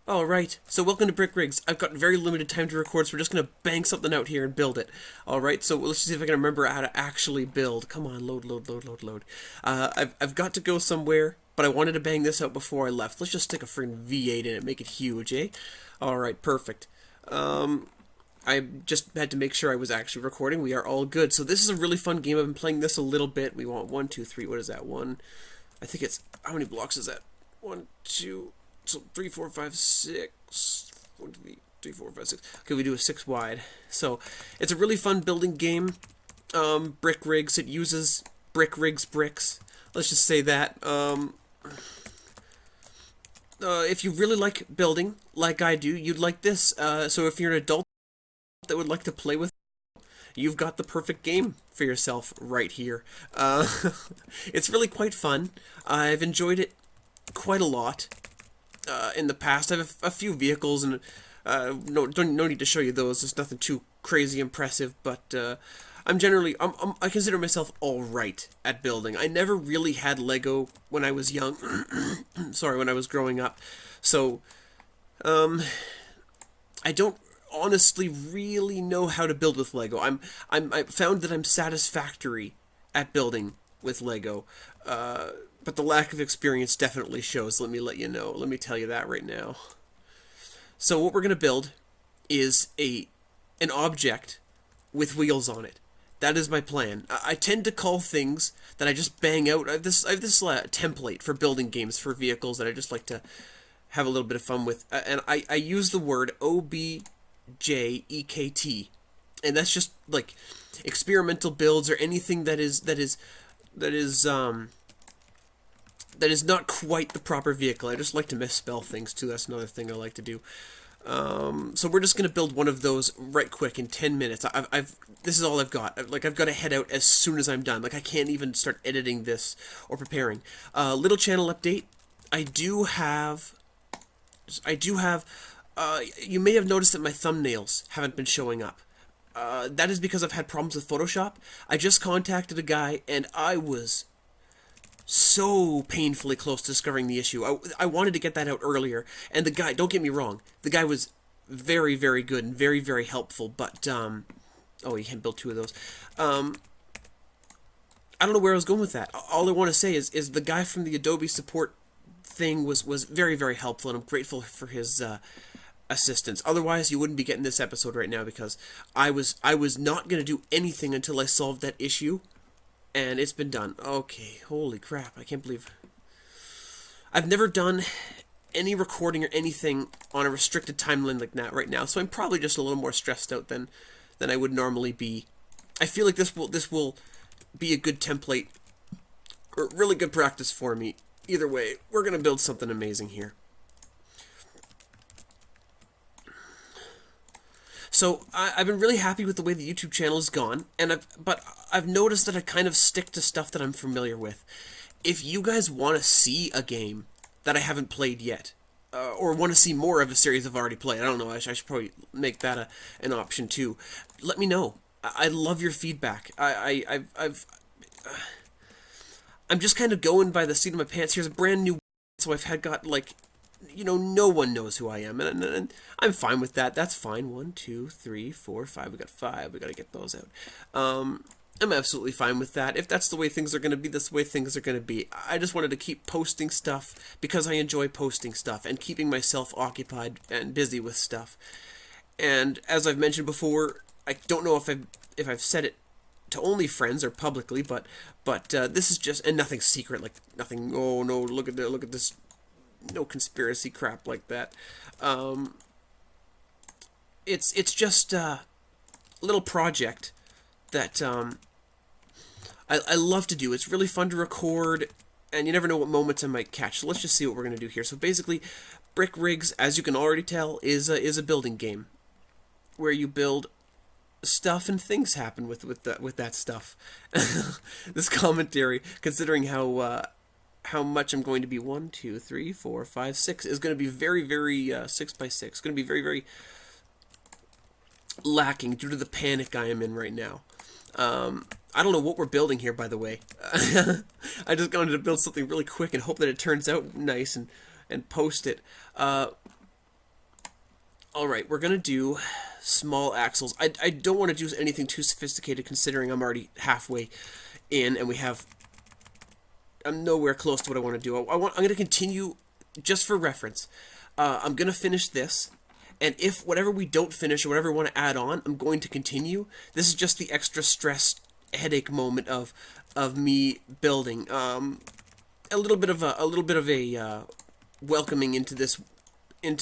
Alright, so welcome to Brick Rigs. I've got very limited time to record, so we're just gonna bang something out here and build it. Alright, so let's see if I can remember how to actually build. Come on, load. I've got to go somewhere, but I wanted to bang this out before I left. Let's just stick a freaking V8 in it, make it huge, eh? Alright, perfect. I just had to make sure I was actually recording. We are all good. So this is a really fun game. I've been playing this a little bit. We want 1, 2, 3. What is that? One. I think it's... How many blocks is that? 1, 2... So 3, 4, 5, 6. 1, 2, 3, 4, 5, 6. Okay, we do a 6 wide. So it's a really fun building game. Brick Rigs. It uses Brick Rigs bricks. Let's just say that. If you really like building, like I do, you'd like this. So if you're an adult that would like to play with, you've got the perfect game for yourself right here. It's really quite fun. I've enjoyed it quite a lot. In the past, I have a few vehicles, and no need to show you those. There's nothing too crazy impressive, but I consider myself all right at building. I never really had Lego when I was young. Sorry, when I was growing up. So, I don't honestly really know how to build with Lego. I found that I'm satisfactory at building with Lego. But the lack of experience definitely shows, let me let you know. Let me tell you that right now. So what we're going to build is an object with wheels on it. That is my plan. I tend to call things that I just bang out. I have this template for building games for vehicles that I just like to have a little bit of fun with. And I use the word OBJEKT. And that's just like experimental builds or anything that is not quite the proper vehicle. I just like to misspell things too. That's another thing I like to do. So we're just gonna build one of those right quick in 10 minutes. This is all I've got. I've got to head out as soon as I'm done. Like I can't even start editing this or preparing. Little channel update. I do have. You may have noticed that my thumbnails haven't been showing up. That is because I've had problems with Photoshop. I just contacted a guy and I was so painfully close to discovering the issue. I wanted to get that out earlier, and the guy, don't get me wrong, the guy was very, very good and very, very helpful, but, oh, you can't build two of those. I don't know where I was going with that. All I want to say is the guy from the Adobe support thing was very, very helpful, and I'm grateful for his, assistance. Otherwise, you wouldn't be getting this episode right now, because I was not going to do anything until I solved that issue. And it's been done. Okay, holy crap, I can't believe... I've never done any recording or anything on a restricted timeline like that right now, so I'm probably just a little more stressed out than I would normally be. I feel like this will be a good template, or really good practice for me. Either way, we're going to build something amazing here. So I've been really happy with the way the YouTube channel has gone, but I've noticed that I kind of stick to stuff that I'm familiar with. If you guys want to see a game that I haven't played yet, or want to see more of a series I've already played, I don't know, I should probably make that an option too. Let me know. I love your feedback. I'm just kind of going by the seat of my pants. Here's a brand new, so I've got like. You know, no one knows who I am, and I'm fine with that. That's fine. 1, 2, 3, 4, 5. We got 5. We got to get those out. I'm absolutely fine with that. If that's the way things are going to be, that's the way things are going to be. I just wanted to keep posting stuff because I enjoy posting stuff and keeping myself occupied and busy with stuff. And as I've mentioned before, I don't know if I've said it to only friends or publicly, but this is just, and nothing secret, like nothing. Oh no, look at this. No conspiracy crap like that. It's just a little project that I love to do. It's really fun to record, and you never know what moments I might catch. So let's just see what we're gonna do here. So basically, Brick Rigs, as you can already tell, is a building game where you build stuff and things happen with that stuff. This commentary, considering how much I'm going to be 1, 2, 3, 4, 5, 6 is going to be very, very 6 by 6. It's going to be very, very lacking due to the panic I am in right now. I don't know what we're building here, by the way. I just wanted to build something really quick and hope that it turns out nice and post it. Alright, we're gonna do small axles. I don't want to do anything too sophisticated considering I'm already halfway in and I'm nowhere close to what I want to do. I'm going to continue just for reference. I'm going to finish this, and if whatever we don't finish or whatever we want to add on, I'm going to continue. This is just the extra stress headache moment of me building. A little bit of a welcoming into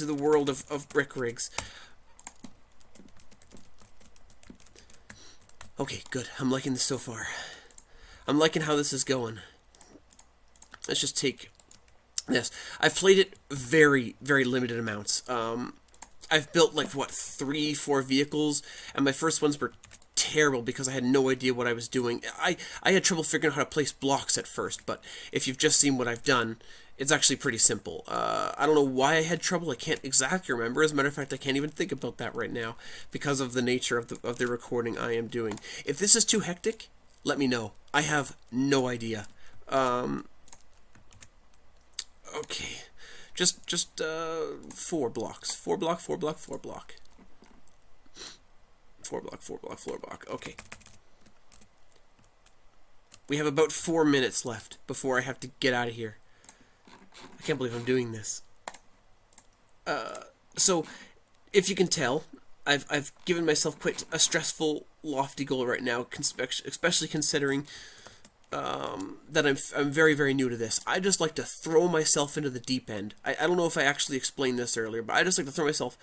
the world of brick rigs. Okay, good. I'm liking this so far. I'm liking how this is going. Let's just take this. I've played it very, very limited amounts. I've built like, what, 3-4 vehicles, and my first ones were terrible because I had no idea what I was doing. I had trouble figuring out how to place blocks at first, but if you've just seen what I've done, it's actually pretty simple. I don't know why I had trouble. I can't exactly remember. As a matter of fact, I can't even think about that right now because of the nature of the recording I am doing. If this is too hectic, let me know. I have no idea. Okay. Just 4 blocks. 4 block, 4 block, 4 block. 4 block, 4 block, 4 block. Okay. We have about 4 minutes left before I have to get out of here. I can't believe I'm doing this. So, if you can tell, I've given myself quite a stressful, lofty goal right now, especially considering that I'm very, very new to this. I just like to throw myself into the deep end. I don't know if I actually explained this earlier, but I just like to throw myself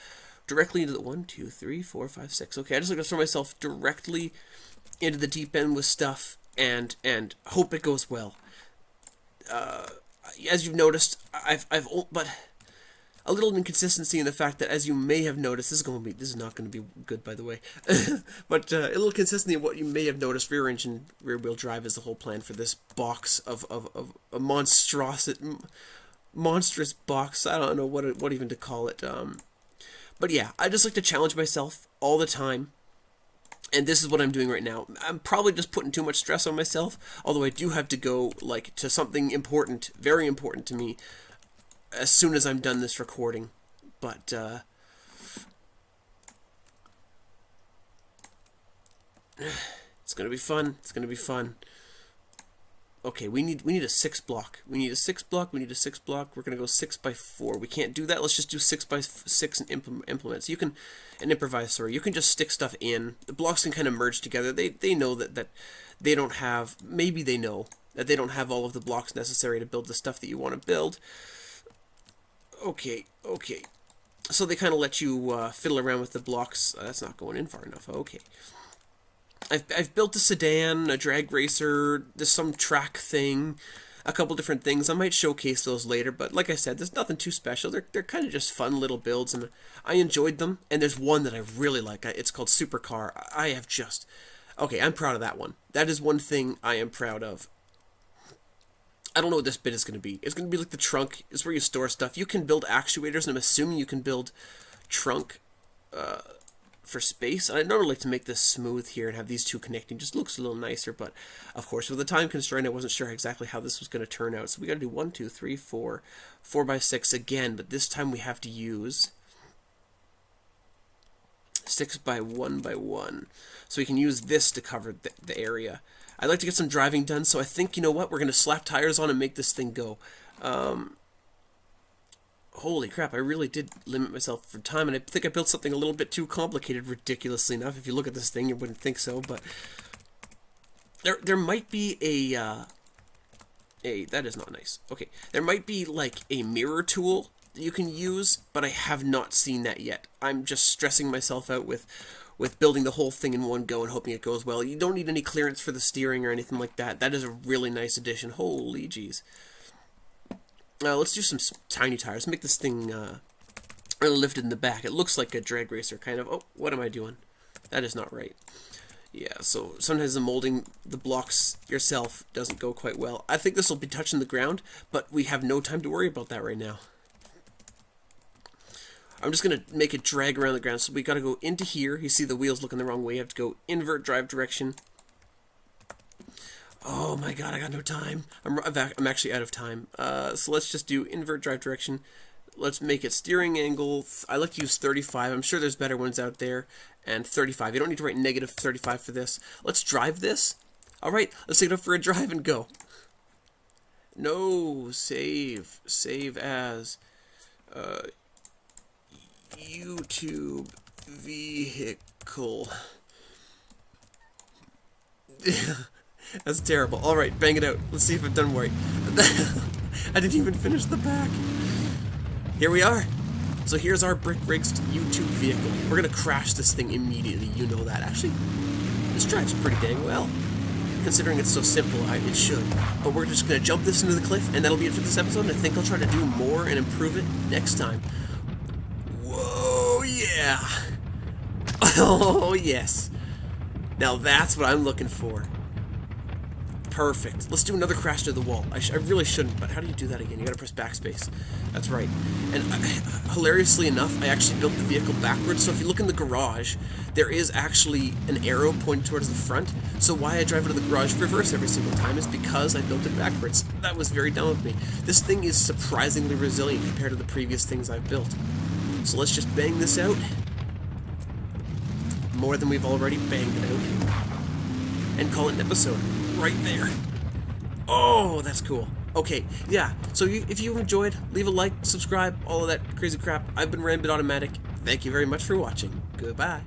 directly into the 1, 2, 3, 4, 5, 6. Okay, I just like to throw myself directly into the deep end with stuff and hope it goes well. As you've noticed, but a little inconsistency in the fact that, as you may have noticed, this is not going to be good, by the way, but a little consistency in what you may have noticed. Rear engine, rear wheel drive is the whole plan for this box of a monstrous box. I don't know what even to call it. But yeah, I just like to challenge myself all the time. And this is what I'm doing right now. I'm probably just putting too much stress on myself, although I do have to go to something important, very important to me, as soon as I'm done this recording. But it's gonna be fun. It's gonna be fun. Okay, we need a 6 block. We need a 6 block. We need a 6 block. We're gonna go 6 by 4. We can't do that. Let's just do 6 by 6 and implement. So you can improvise. Sorry, you can just stick stuff in. The blocks can kind of merge together. They know that they don't have. Maybe they know that they don't have all of the blocks necessary to build the stuff that you want to build. Okay. So they kind of let you fiddle around with the blocks. That's not going in far enough. Okay. I've built a sedan, a drag racer, there's some track thing, a couple different things. I might showcase those later, but like I said, there's nothing too special. They're kind of just fun little builds, and I enjoyed them. And there's one that I really like. It's called Supercar. Okay, I'm proud of that one. That is one thing I am proud of. I don't know what this bit is going to be. It's going to be like the trunk. It's where you store stuff. You can build actuators, and I'm assuming you can build trunk for space. And I'd normally like to make this smooth here and have these two connecting. Just looks a little nicer, but of course with the time constraint I wasn't sure exactly how this was going to turn out. So we got to do 1, 2, 3, 4, 4 by 6 again, but this time we have to use 6 by 1 by 1. So we can use this to cover the area. I'd like to get some driving done, so I think, you know what, we're going to slap tires on and make this thing go. Holy crap, I really did limit myself for time, and I think I built something a little bit too complicated, ridiculously enough. If you look at this thing, you wouldn't think so, but there might be that is not nice. Okay, there might be like a mirror tool that you can use, but I have not seen that yet. I'm just stressing myself out with building the whole thing in one go and hoping it goes well. You don't need any clearance for the steering or anything like that. That is a really nice addition. Holy jeez. Let's do some tiny tires. Make this thing lifted in the back. It looks like a drag racer, kind of. Oh, what am I doing? That is not right. Yeah, so sometimes the molding the blocks yourself doesn't go quite well. I think this will be touching the ground, but we have no time to worry about that right now. I'm just going to make it drag around the ground. So we got to go into here. You see the wheels looking the wrong way. You have to go invert drive direction. Oh my god, I got no time. I'm actually out of time. So let's just do invert drive direction. Let's make it steering angle. I like to use 35. I'm sure there's better ones out there. And 35. You don't need to write negative 35 for this. Let's drive this. Alright, let's take it up for a drive and go. No, save. Save as YouTube vehicle. That's terrible. Alright, bang it out. Let's see if I've done right. I didn't even finish the back. Here we are. So here's our Brick Rigs YouTube vehicle. We're gonna crash this thing immediately, you know that. Actually, this drives pretty dang well. Considering it's so simple, it should. But we're just gonna jump this into the cliff, and that'll be it for this episode, and I think I'll try to do more and improve it next time. Whoa, yeah! Oh, yes. Now that's what I'm looking for. Perfect. Let's do another crash to the wall. I really shouldn't, but how do you do that again? You gotta press backspace. That's right. And hilariously enough, I actually built the vehicle backwards, so if you look in the garage, there is actually an arrow pointed towards the front, so why I drive into the garage reverse every single time is because I built it backwards. That was very dumb of me. This thing is surprisingly resilient compared to the previous things I've built. So let's just bang this out. More than we've already banged it out. And call it an episode. Right there. Oh, that's cool. Okay, yeah. So if you enjoyed, leave a like, subscribe, all of that crazy crap. I've been Rambit Automatic. Thank you very much for watching. Goodbye.